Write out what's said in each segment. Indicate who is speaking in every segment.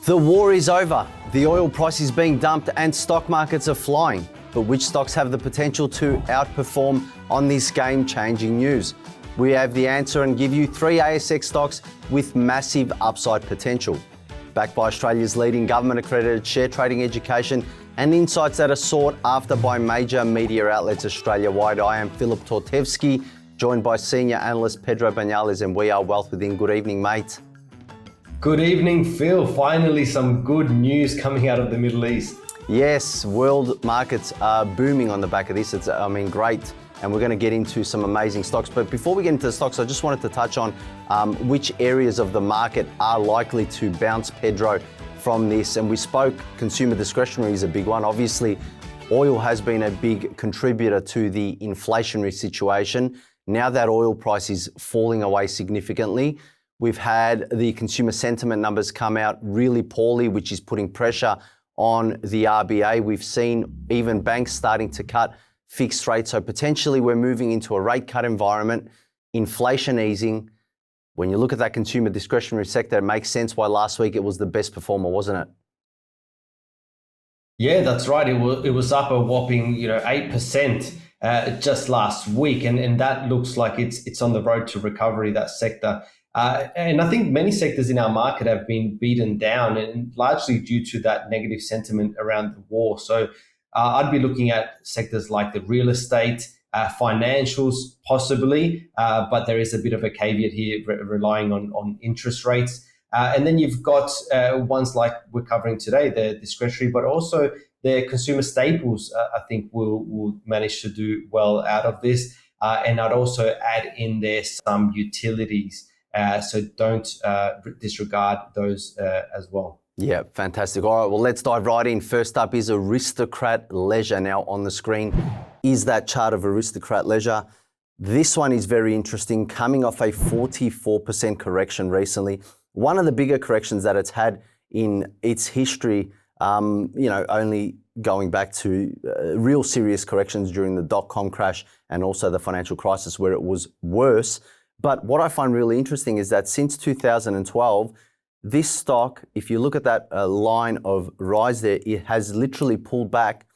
Speaker 1: The war is over. The oil price is being dumped and stock markets are flying. But which stocks have the potential to outperform on this game-changing news? We have the answer and give you 3 ASX stocks with massive upside potential. Backed by Australia's leading government-accredited share trading education and insights that are sought after by major media outlets Australia-wide. I am Philip Tortevsky, joined by senior analyst Pedro Banales, and we are Wealth Within. Good evening, mate.
Speaker 2: Good evening, Phil. Finally, some good news coming out of the Middle East.
Speaker 1: Yes, world markets are booming on the back of this. It's, great. And we're going to get into some amazing stocks. But before we get into the stocks, I just wanted to touch on which areas of the market are likely to bounce, Pedro, from this. And we spoke consumer discretionary is a big one. Obviously, oil has been a big contributor to the inflationary situation. Now that oil price is falling away significantly, we've had the consumer sentiment numbers come out really poorly, which is putting pressure on the RBA. We've seen even banks starting to cut fixed rates. So potentially we're moving into a rate cut environment, inflation easing. When you look at that consumer discretionary sector, it makes sense why last week it was the best performer, wasn't it?
Speaker 2: Yeah, that's right. It was up a whopping 8% just last week, and that looks like it's on the road to recovery, that sector. And I think many sectors in our market have been beaten down, and largely due to that negative sentiment around the war. So I'd be looking at sectors like the real estate, financials possibly, but there is a bit of a caveat here relying on interest rates. And then you've got ones like we're covering today, the discretionary, but also the consumer staples, I think will manage to do well out of this. And I'd also add in there some utilities. So don't disregard those as well.
Speaker 1: Yeah, fantastic. All right, well, let's dive right in. First up is Aristocrat Leisure. Now on the screen is that chart of Aristocrat Leisure. This one is very interesting, coming off a 44% correction recently. One of the bigger corrections that it's had in its history, only going back to real serious corrections during the dot-com crash and also the financial crisis where it was worse. But what I find really interesting is that since 2012, this stock, if you look at that line of rise there, it has literally pulled back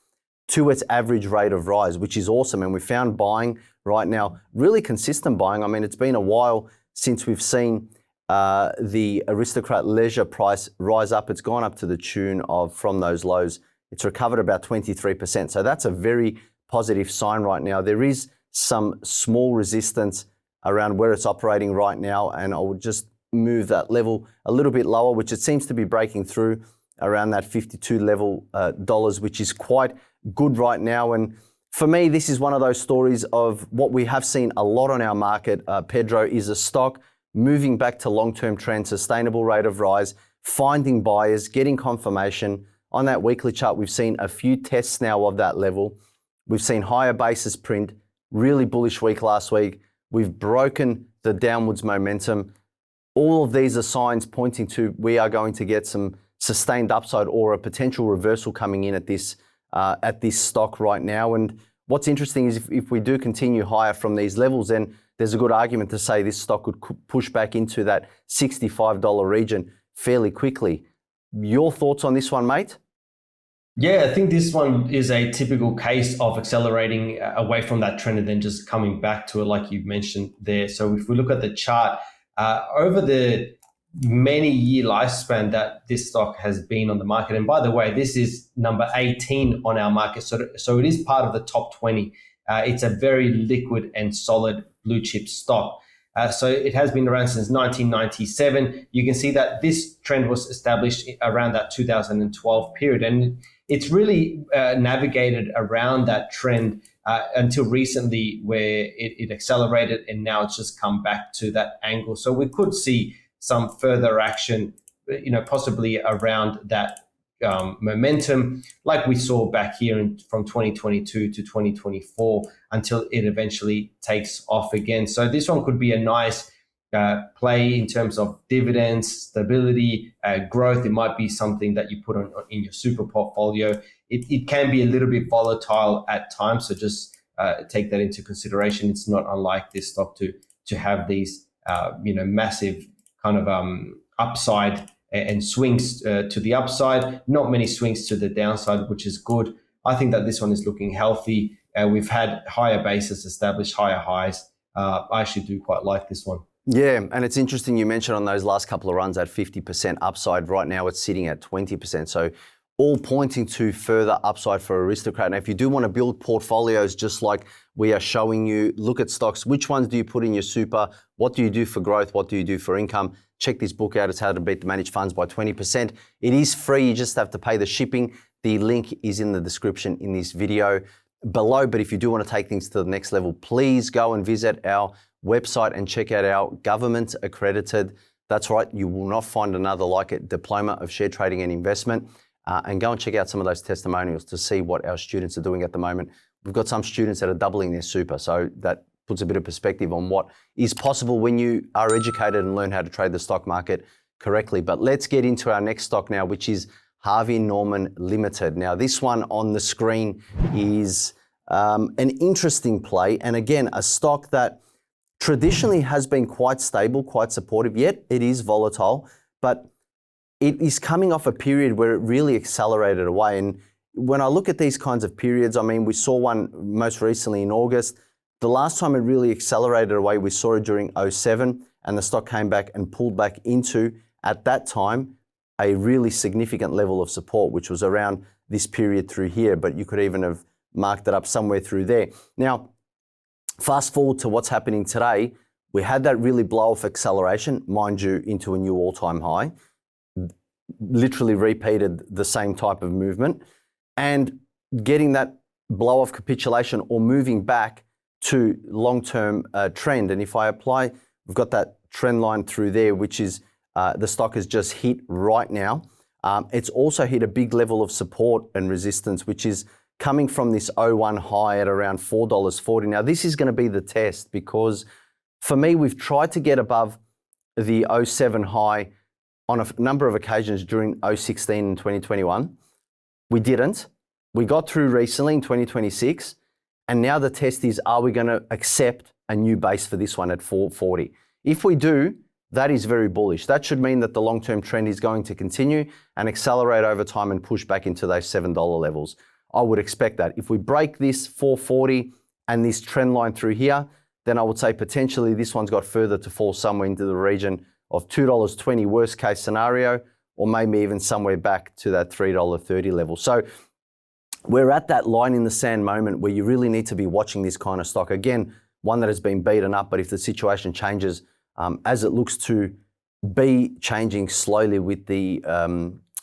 Speaker 1: to its average rate of rise, which is awesome. And we found buying right now, really consistent buying. I mean, it's been a while since we've seen the Aristocrat Leisure price rise up. It's gone up to the tune of, from those lows, it's recovered about 23%. So that's a very positive sign right now. There is some small resistance around where it's operating right now, and I would just move that level a little bit lower, which it seems to be breaking through around that 52 level dollars, which is quite good right now. And for me, this is one of those stories of what we have seen a lot on our market, Pedro, is a stock moving back to long-term trend, sustainable rate of rise, finding buyers, getting confirmation. On that weekly chart, we've seen a few tests now of that level. We've seen higher basis print, really bullish week last week. We've broken the downwards momentum. All of these are signs pointing to we are going to get some sustained upside or a potential reversal coming in at this stock right now. And what's interesting is if we do continue higher from these levels, then there's a good argument to say this stock could push back into that $65 region fairly quickly. Your thoughts on this one, mate?
Speaker 2: Yeah, I think this one is a typical case of accelerating away from that trend and then just coming back to it, like you mentioned there. So if we look at the chart, over the many year lifespan that this stock has been on the market, and by the way, this is number 18 on our market, so it is part of the top 20. It's a very liquid and solid blue chip stock. So it has been around since 1997. You can see that this trend was established around that 2012 period, and it's really navigated around that trend until recently, where it accelerated, and now it's just come back to that angle. So we could see some further action, possibly around that momentum, like we saw back here from 2022 to 2024, until it eventually takes off again. So this one could be a nice play in terms of dividends, stability, growth. It might be something that you put on in your super portfolio. It can be a little bit volatile at times, so just take that into consideration. It's not unlike this stock to have these massive kind of upside and swings to the upside, not many swings to the downside, which is good. I think that this one is looking healthy. We've had higher bases established, higher highs. I actually do quite like this one.
Speaker 1: Yeah, and it's interesting you mentioned on those last couple of runs at 50% upside. Right now it's sitting at 20%. So all pointing to further upside for Aristocrat. Now, if you do want to build portfolios just like we are showing you, look at stocks. Which ones do you put in your super? What do you do for growth? What do you do for income? Check this book out. It's How to Beat the Managed Funds by 20%. It is free. You just have to pay the shipping. The link is in the description in this video below. But if you do want to take things to the next level, please go and visit our website and check out our government accredited, that's right, you will not find another like it, diploma of share trading and investment. And go and check out some of those testimonials to see what our students are doing at the moment. We've got some students that are doubling their super. So that puts a bit of perspective on what is possible when you are educated and learn how to trade the stock market correctly. But let's get into our next stock now, which is Harvey Norman Limited. Now, this one on the screen is an interesting play. And again, a stock that traditionally has been quite stable, quite supportive, yet it is volatile. But it is coming off a period where it really accelerated away. And when I look at these kinds of periods, I mean, we saw one most recently in August. The last time it really accelerated away, we saw it during 07, and the stock came back and pulled back into, at that time, a really significant level of support, which was around this period through here, but you could even have marked it up somewhere through there. Now, fast forward to what's happening today, we had that really blow-off acceleration, mind you, into a new all-time high. Literally repeated the same type of movement, and getting that blow-off capitulation or moving back to long-term trend. And if I apply, we've got that trend line through there, which is the stock has just hit right now. It's also hit a big level of support and resistance, which is coming from this 01 high at around $4.40. Now, this is going to be the test, because for me, we've tried to get above the 07 high on a number of occasions during 016 and 2021. We didn't. We got through recently in 2026. And now the test is, are we going to accept a new base for this one at 440? If we do, that is very bullish. That should mean that the long-term trend is going to continue and accelerate over time and push back into those $7 levels. I would expect that. If we break this 440 and this trend line through here, then I would say potentially this one's got further to fall somewhere into the region of $2.20 worst case scenario, or maybe even somewhere back to that $3.30 level. So we're at that line in the sand moment where you really need to be watching this kind of stock. Again, one that has been beaten up, but if the situation changes, as it looks to be changing slowly with the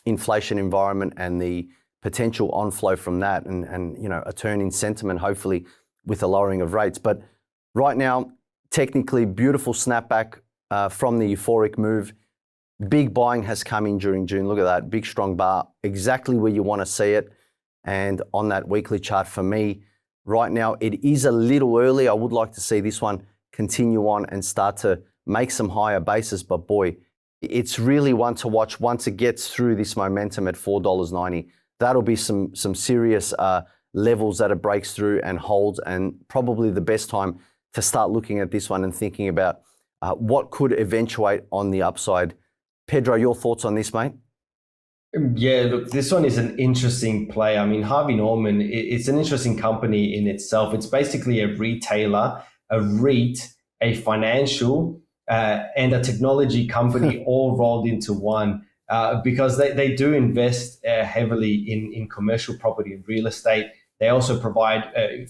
Speaker 1: inflation environment and the potential onflow from that, and you know, a turn in sentiment, hopefully with a lowering of rates. But right now, technically beautiful snapback from the euphoric move. Big buying has come in during June. Look at that, big strong bar, exactly where you want to see it. And on that weekly chart for me, right now, it is a little early. I would like to see this one continue on and start to make some higher bases. But boy, it's really one to watch once it gets through this momentum at $4.90. That'll be some serious levels that it breaks through and holds, and probably the best time to start looking at this one and thinking about what could eventuate on the upside. Pedro, your thoughts on this, mate?
Speaker 2: Yeah, look, this one is an interesting play. I mean, Harvey Norman, it's an interesting company in itself. It's basically a retailer, a REIT, a financial, and a technology company all rolled into one, because they do invest heavily in commercial property and real estate. They also provide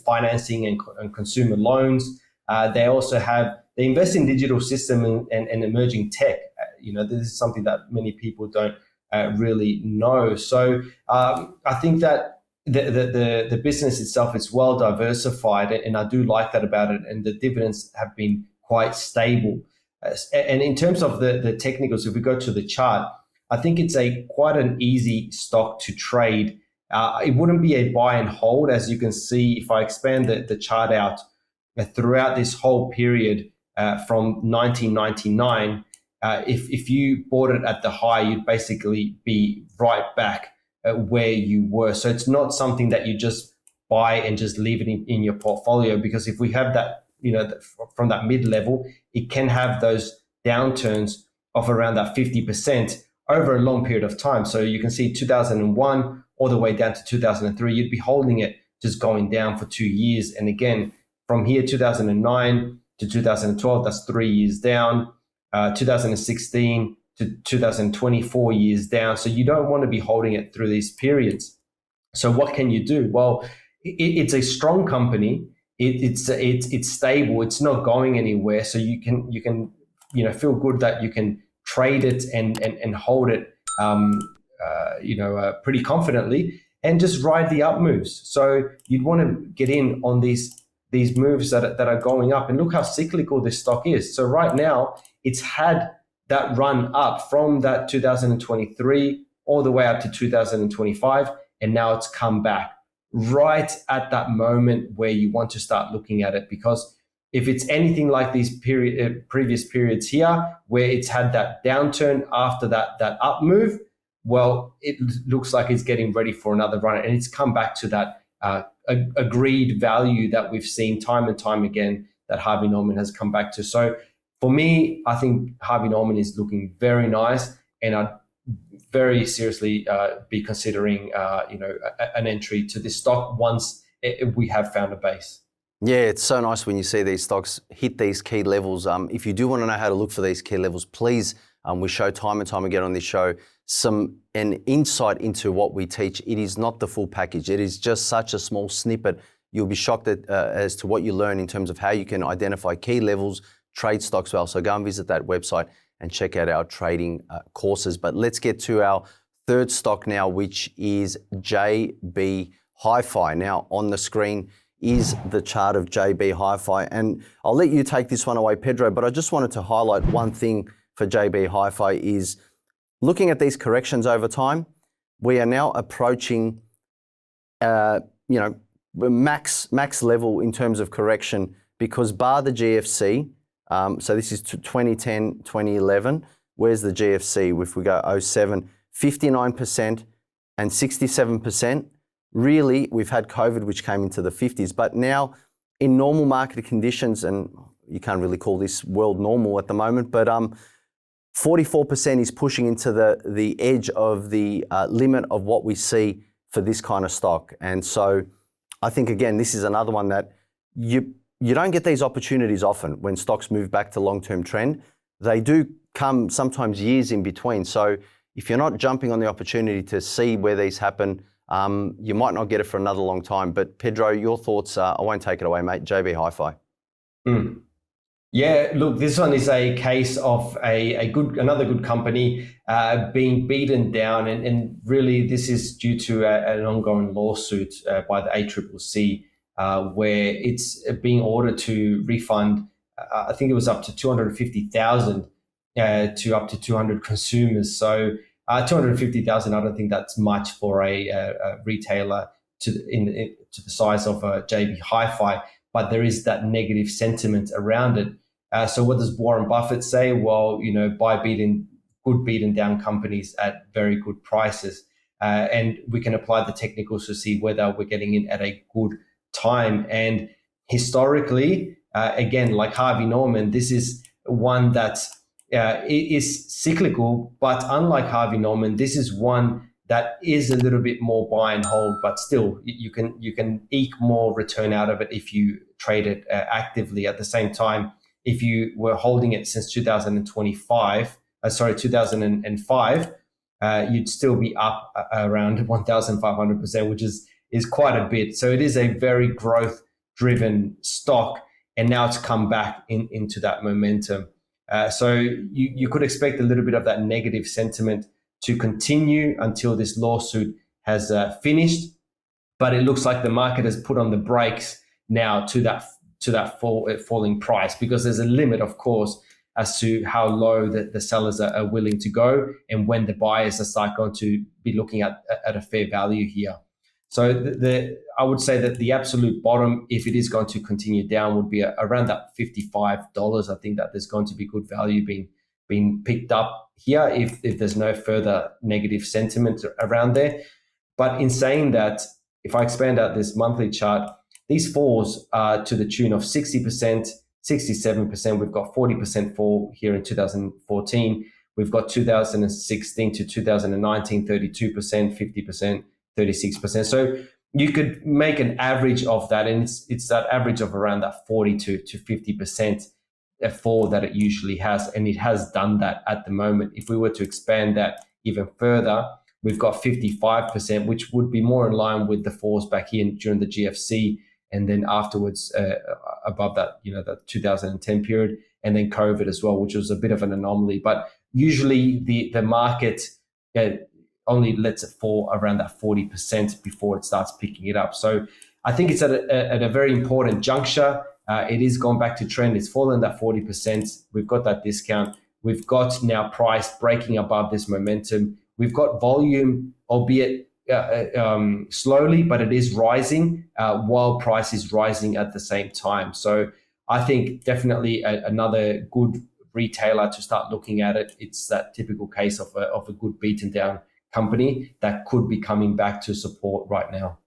Speaker 2: financing and consumer loans. They invest in digital system and emerging tech. This is something that many people don't really know. So I think that the business itself is well diversified, and I do like that about it. And the dividends have been quite stable. And in terms of the technicals, if we go to the chart, I think it's quite an easy stock to trade. It wouldn't be a buy and hold, as you can see if I expand the chart out throughout this whole period from 1999. If you bought it at the high, you'd basically be right back where you were. So it's not something that you just buy and just leave it in your portfolio, because if we have that, from that mid level, it can have those downturns of around that 50% over a long period of time. So you can see 2001 all the way down to 2003, you'd be holding it just going down for 2 years. And again, from here, 2009 to 2012, that's 3 years down. 2016 to 2024 years down. So you don't want to be holding it through these periods. So what can you do? Well, it's a strong company. It's stable. It's not going anywhere. So you can feel good that you can trade it and hold it pretty confidently and just ride the up moves. So you'd want to get in on these moves that are going up, and look how cyclical this stock is. So right now it's had that run up from that 2023 all the way up to 2025, and now it's come back right at that moment where you want to start looking at it. Because if it's anything like these previous periods here, where it's had that downturn after that up move, well, it looks like it's getting ready for another run, and it's come back to that agreed value that we've seen time and time again that Harvey Norman has come back to. So for me, I think Harvey Norman is looking very nice, and I'd very seriously be considering an entry to this stock once we have found a base.
Speaker 1: Yeah, it's so nice when you see these stocks hit these key levels. If you do want to know how to look for these key levels, please, we show time and time again on this show an insight into what we teach. It is not the full package. It is just such a small snippet. You'll be shocked as to what you learn in terms of how you can identify key levels, trade stocks well. So go and visit that website and check out our trading courses. But let's get to our third stock now, which is JB Hi-Fi. Now on the screen is the chart of JB Hi-Fi, and I'll let you take this one away, Pedro, but I just wanted to highlight one thing for JB Hi-Fi is looking at these corrections over time. We are now approaching max level in terms of correction, because bar the GFC, so this is 2010, 2011, where's the GFC? If we go 07, 59% and 67%. Really, we've had COVID, which came into the 50s, but now in normal market conditions, and you can't really call this world normal at the moment, but 44% is pushing into the edge of the limit of what we see for this kind of stock. And so I think, again, this is another one that you don't get these opportunities often when stocks move back to long-term trend. They do come sometimes years in between. So if you're not jumping on the opportunity to see where these happen, you might not get it for another long time. But Pedro, your thoughts? I won't take it away, mate. JB Hi-Fi.
Speaker 2: Yeah, look, this one is a case of another good company being beaten down, and really this is due to an ongoing lawsuit by the ACCC, where it's being ordered to refund. I think it was up to 250,000 to up to 200 consumers. So 250,000, I don't think that's much for a retailer to the size of JB Hi-Fi, but there is that negative sentiment around it. So what does Warren Buffett say? Well, buy beaten down companies at very good prices. And we can apply the technicals to see whether we're getting in at a good time. And historically, again, like Harvey Norman, this is one that is cyclical, but unlike Harvey Norman, this is one that is a little bit more buy and hold, but still you can eke more return out of it if you trade it actively. At the same time, if you were holding it since 2005, you'd still be up around 1,500%, which is quite a bit. So it is a very growth-driven stock, and now it's come back into that momentum. So you could expect a little bit of that negative sentiment to continue until this lawsuit has finished, but it looks like the market has put on the brakes now to that falling price, because there's a limit, of course, as to how low the sellers are willing to go, and when the buyers are going to be looking at a fair value here. So I would say that the absolute bottom, if it is going to continue down, would be around that $55. I think that there's going to be good value being picked up here if there's no further negative sentiment around there. But in saying that, if I expand out this monthly chart, these falls are to the tune of 60%, 67%. We've got 40% fall here in 2014. We've got 2016 to 2019, 32%, 50%, 36%. So you could make an average of that, and it's that average of around that 40 to 50% fall that it usually has, and it has done that at the moment. If we were to expand that even further, we've got 55%, which would be more in line with the falls back in during the GFC, and then afterwards above that, the 2010 period, and then COVID as well, which was a bit of an anomaly. But usually the market only lets it fall around that 40% before it starts picking it up. So I think it's at a very important juncture. It is gone back to trend. It's fallen that 40%. We've got that discount. We've got now price breaking above this momentum. We've got volume, albeit slowly, but it is rising while price is rising at the same time. So I think definitely another good retailer to start looking at it. It's that typical case of a good beaten down company that could be coming back to support right now.